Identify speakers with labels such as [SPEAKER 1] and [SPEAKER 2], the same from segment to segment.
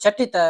[SPEAKER 1] 6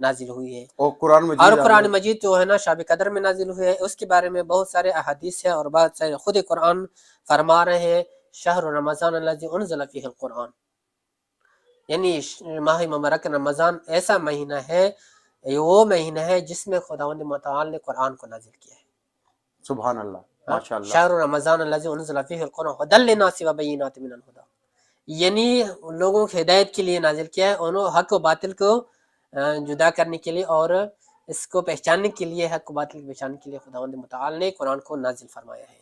[SPEAKER 1] نازل ہوئی ہے،
[SPEAKER 2] اور قرآن
[SPEAKER 1] اور
[SPEAKER 2] مجید
[SPEAKER 1] قرآن مجید جو ہے نا شب قدر میں نازل ہوئی ہے۔ اس کے بارے میں بہت سارے احادیث ہیں، اور بہت سارے خود قرآن فرما رہے ہیں شہر رمضان الذی انزل فیہ القرآن، یعنی ماہ مبارک رمضان ایسا مہینہ ہے، یہ وہ مہینہ ہے جس میں خداوند متعال نے قرآن کو نازل کیا ہے۔
[SPEAKER 2] سبحان اللہ، ماشاء اللہ۔
[SPEAKER 1] شہر رمضان الذی انزل فیہ القرآن ھدی للناس وبینات من الھدی، یعنی لوگوں کی ہدایت کے لیے نازل کیا ہے، انہوں حق و باطل کو جدا کرنے کے لیے اور اس کو پہچاننے کے لیے، حق و باطل کو پہچاننے کے لیے خداوند متعال نے قرآن کو نازل فرمایا ہے۔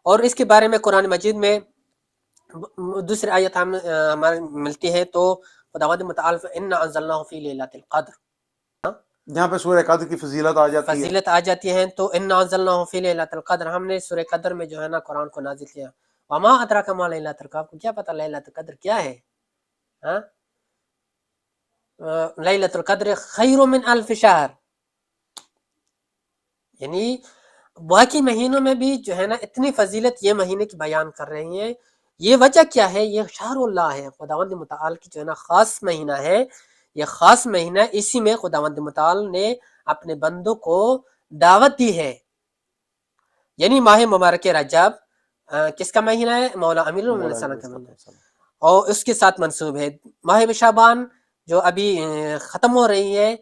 [SPEAKER 1] اور اس کے بارے میں قرآن مجید میں دوسری آیت ہمارے ملتی ہے، تو خداوند متعال انا انزلناہ فی لیلۃ القدر،
[SPEAKER 2] جہاں پہ سورہ قدر کی فضیلت آ جاتی ہے،
[SPEAKER 1] فضیلت آ جاتی ہے، تو انا انزلناہ فی لیلۃ القدر، ہم نے سورہ قدر میں جو ہے نا قرآن کو نازل کیا۔ وما ادراک ما لیلۃ القدر، آپ کو کیا پتہ لیلۃ القدر کیا ہے؟ لیلۃ القدر خیر من الف شہر، یعنی باقی مہینوں میں بھی جو ہے نا اتنی فضیلت یہ مہینے کی بیان کر رہی ہیں۔ یہ وجہ کیا ہے؟ یہ شہر اللہ ہے، خداوند متعال کی جو ہے نا خاص مہینہ ہے، یہ خاص مہینہ، اسی میں خداوند متعال نے اپنے بندوں کو دعوت دی ہے۔ یعنی ماہ مبارک رجب کس کا مہینہ ہے؟ مولا امیر المومنین صلی اللہ علیہ وسلم کا مہینہ ہے، اور اس کے ساتھ منسوب ہے۔ ماہ شعبان جو ابھی ختم ہو رہی ہے،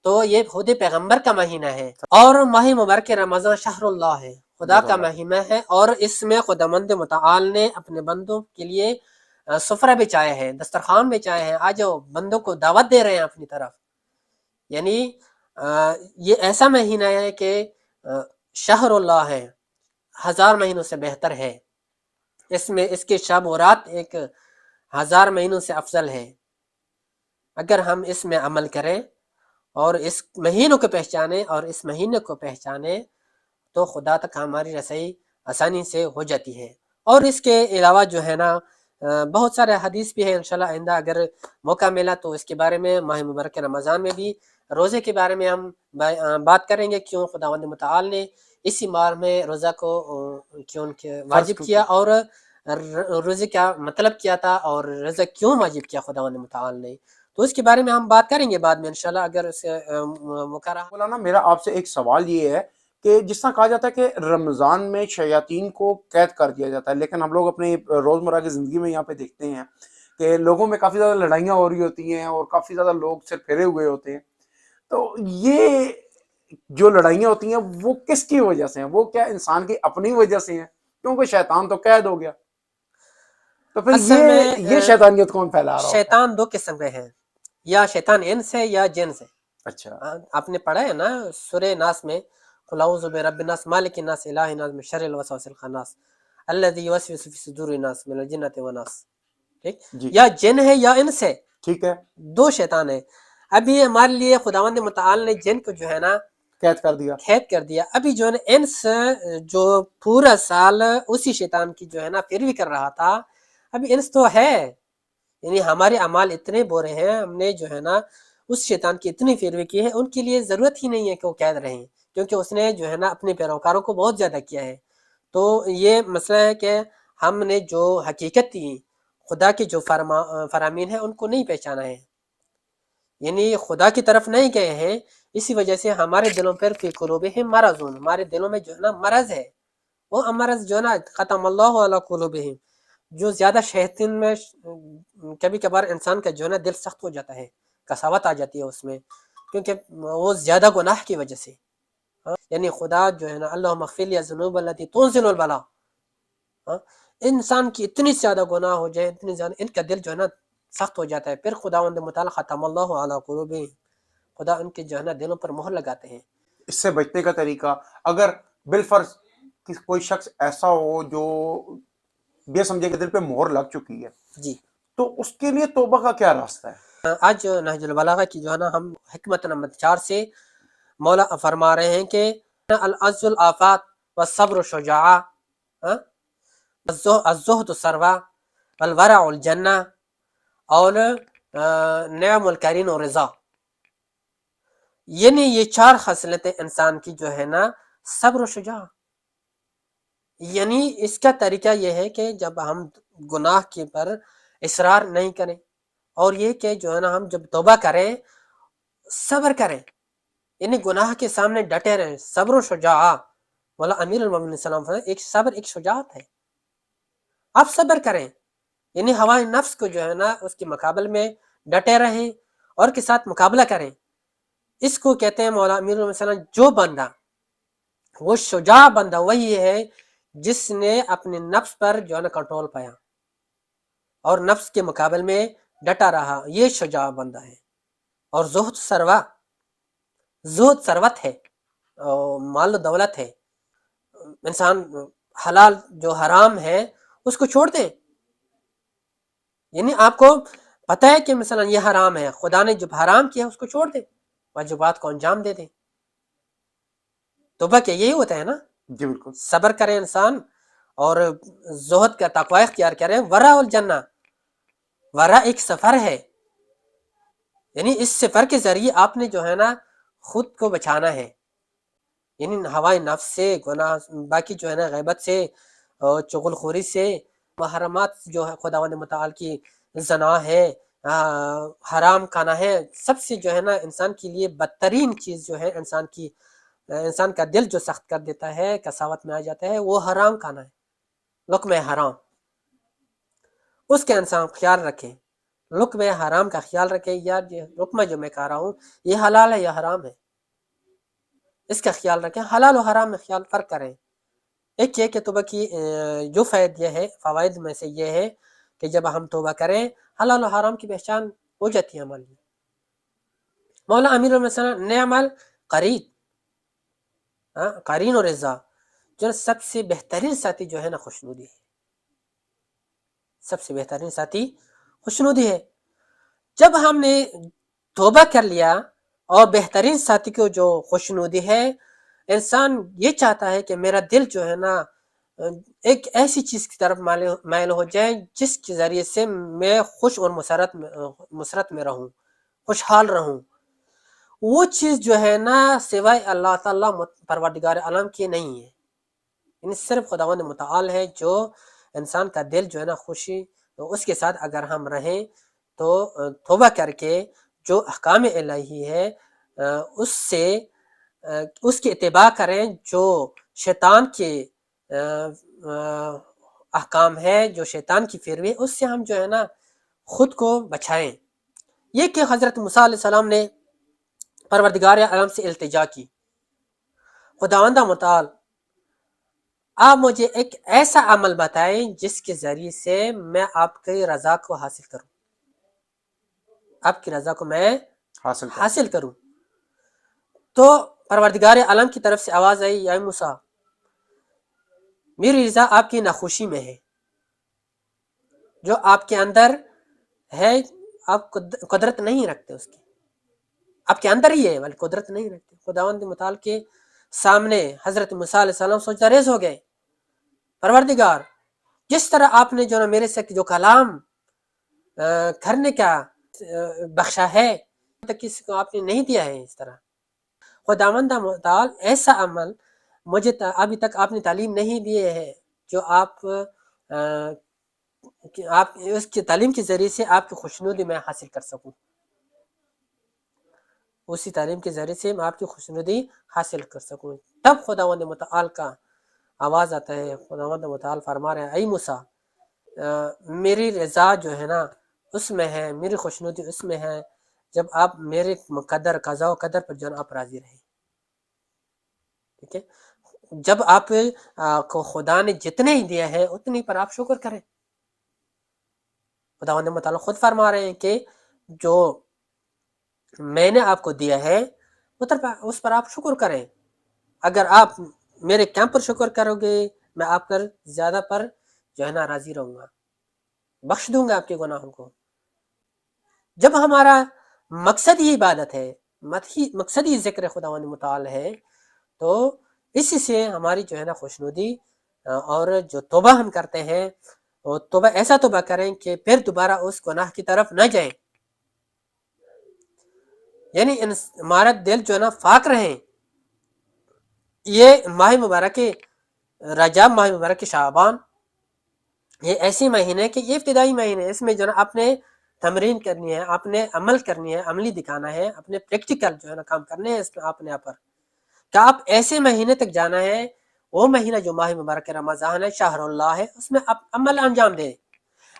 [SPEAKER 1] تو یہ خود پیغمبر کا مہینہ ہے۔ اور ماہ مبارک رمضان شہر اللہ ہے، خدا کا مہینہ ہے، اور اس میں خداوند متعال نے اپنے بندوں کے لیے سفرہ بچایا ہے، دسترخوان بچایا ہے، آج بندوں کو دعوت دے رہے ہیں اپنی طرف۔ یعنی یہ ایسا مہینہ ہے کہ شہر اللہ ہے، ہزار مہینوں سے بہتر ہے، اس میں اس کے شب و رات ایک ہزار مہینوں سے افضل ہے۔ اگر ہم اس میں عمل کریں اور اس مہینوں کو پہچانے اور اس مہینے کو پہچانے، تو خدا تک ہماری رسائی آسانی سے ہو جاتی ہے۔ اور اس کے علاوہ جو ہے نا بہت سارے حدیث بھی ہے، انشاءاللہ آئندہ اگر موقع ملا تو اس کے بارے میں، ماہ مبارک رمضان میں بھی روزے کے بارے میں ہم بات کریں گے، کیوں خداوند متعال نے اسی ماہ میں روزہ کو کیوں واجب کیا، اور روزے کا مطلب کیا تھا، اور روزہ کیوں واجب کیا خداوند متعال نے، تو اس کے بارے میں ہم بات کریں گے بعد میں انشاءاللہ اگر اس موقع رہا۔
[SPEAKER 2] مولانا میرا آپ سے ایک سوال یہ ہے کہ جس طرح کہا جاتا ہے کہ رمضان میں شیاطین کو قید کر دیا جاتا ہے، لیکن ہم لوگ اپنی روزمرہ کی زندگی میں یہاں پہ دیکھتے ہیں کہ لوگوں میں کافی زیادہ لڑائیاں ہو رہی ہوتی ہیں اور کافی زیادہ لوگ سر پھیرے ہوئے ہوتے ہیں، تو یہ جو لڑائیاں ہوتی ہیں وہ کس کی وجہ سے ہیں؟ وہ کیا انسان کی اپنی وجہ سے ہیں؟ کیونکہ شیطان تو قید ہو گیا، تو پھر
[SPEAKER 1] اصل میں
[SPEAKER 2] یہ شیطانیت کون پھیلا رہا ہوتا ہے؟
[SPEAKER 1] شیطان دو قسم کے ہیں، یا شیطان انس ہے یا جن سے۔
[SPEAKER 2] اچھا،
[SPEAKER 1] آپ نے پڑھا ہے نا سورہ ناس میں، قل اعوذ برب الناس مالک الناس الہ الناس من شر الوسواس الخناس الذی یوسوس فی صدور الناس من الجنۃ والناس، ٹھیک؟
[SPEAKER 2] جی
[SPEAKER 1] یا جن ہے یا انس ہے،
[SPEAKER 2] ٹھیک ہے،
[SPEAKER 1] دو شیطان ہے۔ ابھی ہمارے لیے خداوند متعال نے جن کو جو ہے نا
[SPEAKER 2] قید کر دیا۔
[SPEAKER 1] قید کر دیا، ابھی جو ہے نا انس جو پورا سال اسی شیطان کی جو ہے نا پیروی کر رہا تھا، ابھی انس تو ہے، یعنی ہمارے اعمال اتنے برے ہیں، ہم نے جو ہے نا اس شیطان کی اتنی پیروی کی ہے، ان کے لیے ضرورت ہی نہیں ہے کہ وہ قید رہیں، کیونکہ اس نے جو ہے نا اپنے پیروکاروں کو بہت زیادہ کیا ہے۔ تو یہ مسئلہ ہے کہ ہم نے جو حقیقت تھی، خدا کی جو فرامین ہے، ان کو نہیں پہچانا ہے، یعنی خدا کی طرف نہیں گئے ہیں، اسی وجہ سے ہمارے دلوں پر فی قلوبہم مرض، ہمارے دلوں میں جو ہے نا مرض ہے، وہ مرض جو ہے نا ختم اللہ علی قلوبہم، جو زیادہ شیطان میں کبھی کبھار انسان کا جو ہے نا دل سخت ہو جاتا ہے، کساوت آ جاتی ہے اس میں، کیونکہ وہ زیادہ گناہ کی وجہ سے، یعنی خدا جو ہے نا اللہم اغفر لی الذنوب التی تنزل البلاء، انسان کی اتنی زیادہ گناہ ہو جائے، اتنی زیادہ ان کا دل جو ہے نا سخت ہو جاتا ہے، پھر خداوند متعال ختم اللہ علی قلوبہم، خدا ان کے جو ہے نا دلوں پر مہر لگاتے ہیں۔
[SPEAKER 2] اس سے بچنے کا طریقہ، اگر بالفرض کوئی شخص ایسا ہو جو بے سمجھے کے دل پہ مہر لگ چکی ہے،
[SPEAKER 1] جی،
[SPEAKER 2] تو اس کے لیے توبہ کا کیا راستہ ہے؟
[SPEAKER 1] آج نہج البلاغہ کی جو ہے نا ہم حکمت نمبر 4 سے مولا فرما رہے ہیں کہ العز الآفات والصبر شجاع، الزہد سروا والورع الجنہ، اور نعم القرین و رضا، یعنی یہ 4 خصلتیں انسان کی جو ہے نا صبر و شجاع، یعنی اس کا طریقہ یہ ہے کہ جب ہم گناہ کے پر اصرار نہیں کریں، اور یہ کہ جو ہے نا ہم جب توبہ کریں صبر کریں، یعنی گناہ کے سامنے ڈٹے رہیں، صبر و شجاع، مولا امیر المومنین السلام فرماتے ہیں ایک صبر ایک شجاعت ہے، آپ صبر کریں، یعنی ہوائے نفس کو جو ہے نا اس کے مقابل میں ڈٹے رہیں اور کے ساتھ مقابلہ کریں۔ اس کو کہتے ہیں مولا امیر المومنین السلام، جو بندہ وہ شجاع بندہ وہی ہے جس نے اپنے نفس پر جو ہے نا کنٹرول پایا اور نفس کے مقابل میں ڈٹا رہا، یہ شجاع بندہ ہے۔ اور زہد ثروت ہے، مال و دولت ہے، انسان حلال جو حرام ہے اس کو چھوڑ دیں، یعنی آپ کو پتہ ہے کہ مثلا یہ حرام ہے، خدا نے جب حرام کیا اس کو چھوڑ دیں، واجبات کو انجام دے دیں۔ توبہ کیا یہی ہوتا ہے نا،
[SPEAKER 2] جی بالکل،
[SPEAKER 1] صبر کریں انسان اور زہد کا تقوی اختیار کریں۔ ورا الجنہ، ورا ایک سفر ہے، یعنی اس سفر کے ذریعے آپ نے جو ہے نا خود کو بچانا ہے، یعنی ہوائے نفس سے، گناہ، باقی جو ہے نا غیبت سے، چغل خوری سے، محرمات جو ہے خداوند متعال کی زنا ہے، حرام کھانا ہے، سب سے جو ہے نا انسان کے لیے بدترین چیز جو ہے انسان کا دل جو سخت کر دیتا ہے، کساوت میں آ جاتا ہے، وہ حرام کھانا ہے، لقمہ حرام، اس کا انسان خیال رکھے، لقمہ حرام کا خیال رکھے، یار یہ لقمہ جو میں کھا رہا ہوں یہ حلال ہے یا حرام ہے، اس کا خیال رکھیں، حلال و حرام میں خیال فرق کریں۔ ایک یہ کہ توبہ کی جو فوائد میں سے یہ ہے کہ جب ہم توبہ کریں حلال و حرام کی پہچان ہو جاتی ہے ہمارے لیے۔ مولا امیر المومنین نعم القرین، قرین اور رضا، جو سب سے بہترین ساتھی جو ہے نا خوشنودی ہے، سب سے بہترین ساتھی خوشنودی ہے۔ جب ہم نے توبہ کر لیا اور بہترین ساتھی کو جو خوشنودی ہے، انسان یہ چاہتا ہے کہ میرا دل جو ہے نا ایک ایسی چیز کی طرف مائل ہو جائے جس کے ذریعے سے میں خوش اور مسرت میں رہوں، خوشحال رہوں۔ وہ چیز جو ہے نا سوائے اللہ تعالیٰ پروردگار عالم کی نہیں ہے، یعنی صرف خداوند متعال ہے جو انسان کا دل جو ہے نا خوشی، تو اس کے ساتھ اگر ہم رہیں تو توبہ کر کے جو احکام الہی ہے اس کی اتباع کریں، جو شیطان کے احکام ہے، جو شیطان کی پیروی، اس سے ہم جو ہے نا خود کو بچائیں۔ یہ کہ حضرت موسیٰ علیہ السلام نے پروردگار عالم سے التجا کی، خداوند متعال آپ مجھے ایک ایسا عمل بتائیں جس کے ذریعے سے میں آپ کی رضا کو حاصل کروں، آپ کی رضا کو میں حاصل کروں۔ تو پروردگار عالم کی طرف سے آواز آئی، یا موسیٰ میری رضا آپ کی ناخوشی میں ہے، جو آپ کے اندر ہے، آپ قدرت نہیں رکھتے اس کی، آپ کے اندر ہی ہے بلکہ قدرت نہیں رکھتے۔ خداوند متعال کے سامنے حضرت موسیٰ علیہ السلام سجدہ ریز ہو گئے، پروردگار جس طرح آپ نے جو نا میرے سے جو کلام کرنے کا بخشا ہے تک کسی کو آپ نے نہیں دیا ہے، اس طرح خداوند متعال ایسا عمل مجھے ابھی تک آپ نے تعلیم نہیں دیے ہے جو آپ اس کی تعلیم کے ذریعے سے آپ کی خوشنودی میں حاصل کر سکوں، اسی تعلیم کے ذریعے سے میں آپ کی خوشنودی حاصل کر سکوں۔ تب خداوند متعال کا آواز آتا ہے، خداوند متعال فرما رہے ہیں، اے موسیٰ میری رضا جو ہے نا اس میں ہے، میری خوشنودی اس میں ہے جب آپ میرے مقدر قضاء و قدر پر جو ہے آپ راضی رہیں، ٹھیک ہے؟ جب آپ کو خدا نے جتنے ہی دیا ہے اتنی پر آپ شکر کریں۔ خداوند متعال خود فرما رہے ہیں کہ جو میں نے آپ کو دیا ہے اس پر آپ شکر کریں، اگر آپ میرے کم پر شکر کرو گے میں آپ پر زیادہ پر جو ہے نا راضی رہوں گا، بخش دوں گا آپ کے گناہوں کو۔ جب ہمارا مقصد ہی عبادت ہے، مقصد ہی ذکر خداوند متعال ہے، تو اسی سے ہماری جو ہے نا خوشنودی، اور جو توبہ ہم کرتے ہیں وہ توبہ ایسا توبہ کریں کہ پھر دوبارہ اس گناہ کی طرف نہ جائیں، یعنی ہمارا دل جو ہے نا پاک رہیں۔ یہ ماہ مبارک رجب، ماہ مبارک شعبان، یہ ایسی مہینے کہ یہ ابتدائی مہینے، اس میں جو ہے نا اپنے تمرین کرنی ہے، آپ نے عمل کرنی ہے، عملی دکھانا ہے، اپنے پریکٹیکل جو ہے نا کام کرنے ہیں اس میں آپ نے پر کہ آپ ایسے مہینے تک جانا ہے، وہ مہینہ جو ماہ مبارک رمضان ہے، شہر اللہ ہے، اس میں آپ عمل انجام دیں،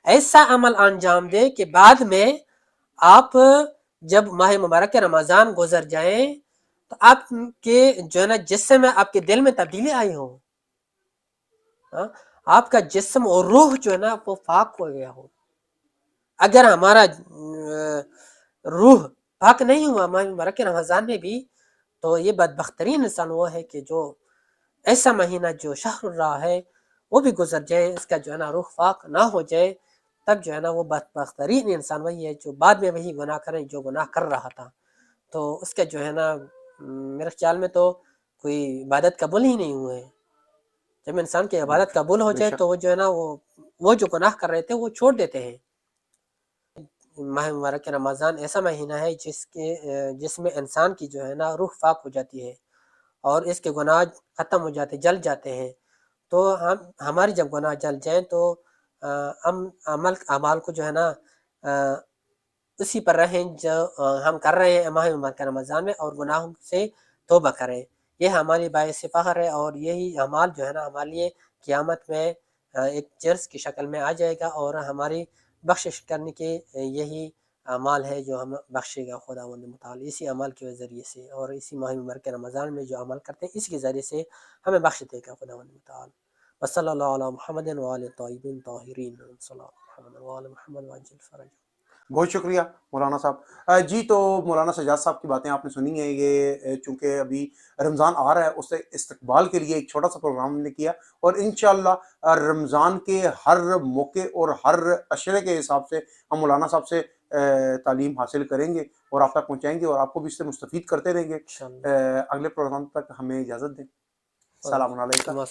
[SPEAKER 1] ایسا عمل انجام دیں کہ بعد میں آپ جب ماہ مبارک رمضان گزر جائیں تو آپ کے جو ہے نا جسم میں، آپ کے دل میں تبدیلی آئی ہو، آپ کا جسم اور روح جو ہے نا وہ پاک ہو گیا ہو۔ اگر ہمارا روح پاک نہیں ہوا ماہ مبارک رمضان میں بھی، تو یہ بدبخترین انسان وہ ہے کہ جو ایسا مہینہ جو شہر اللہ ہے وہ بھی گزر جائے، اس کا جو ہے نا روح پاک نہ ہو جائے، تب جو ہے نا وہ بدبخترین انسان وہی ہے جو بعد میں وہی گناہ کرے جو گناہ کر رہا تھا۔ تو اس کا جو ہے نا میرے خیال میں تو کوئی عبادت قبول ہی نہیں ہوئے۔ جب انسان کی عبادت قبول ہو
[SPEAKER 2] بے
[SPEAKER 1] جائے
[SPEAKER 2] شک
[SPEAKER 1] تو وہ جو ہے نا وہ جو گناہ کر رہے تھے وہ چھوڑ دیتے ہیں۔ ماہ مبارک رمضان ایسا مہینہ ہے جس میں انسان کی جو ہے نا روح پاک ہو جاتی ہے اور اس کے گناہ ختم ہو جاتے، جل جاتے ہیں۔ تو ہماری جب گناہ جل جائیں تو ہم اعمال کو جو ہے نا اسی پر رہیں جو ہم کر رہے ہیں ماہ مبارک رمضان میں، اور گناہوں سے توبہ کریں۔ یہ ہماری باعث فخر ہے، اور یہی اعمال جو ہے نا ہمارے لیے قیامت میں ایک چرس کی شکل میں آ جائے گا، اور ہماری بخشش کرنے کے یہی اعمال ہے جو ہم بخشے گا خداوند متعال اسی عمل کے ذریعے سے، اور اسی ماہ مبارک رمضان میں جو عمل کرتے ہیں اس کے ذریعے سے ہمیں بخش دے گا خداوند متعال۔ وصلی اللہ علی محمد وآل طیبین طاہرین، صلی اللہ محمد وآل محمد وعجل فرج۔
[SPEAKER 2] بہت شکریہ مولانا صاحب۔ جی تو مولانا سجاد صاحب کی باتیں آپ نے سنی ہیں، یہ چونکہ ابھی رمضان آ رہا ہے اس سے استقبال کے لیے ایک چھوٹا سا پروگرام نے کیا، اور انشاءاللہ رمضان کے ہر موقع اور ہر عشرے کے حساب سے ہم مولانا صاحب سے تعلیم حاصل کریں گے اور آپ تک پہنچائیں گے، اور آپ کو بھی اس سے مستفید کرتے رہیں گے۔
[SPEAKER 1] انشاءاللہ
[SPEAKER 2] اگلے پروگرام تک ہمیں اجازت دیں۔ السلام علیکم۔
[SPEAKER 1] کما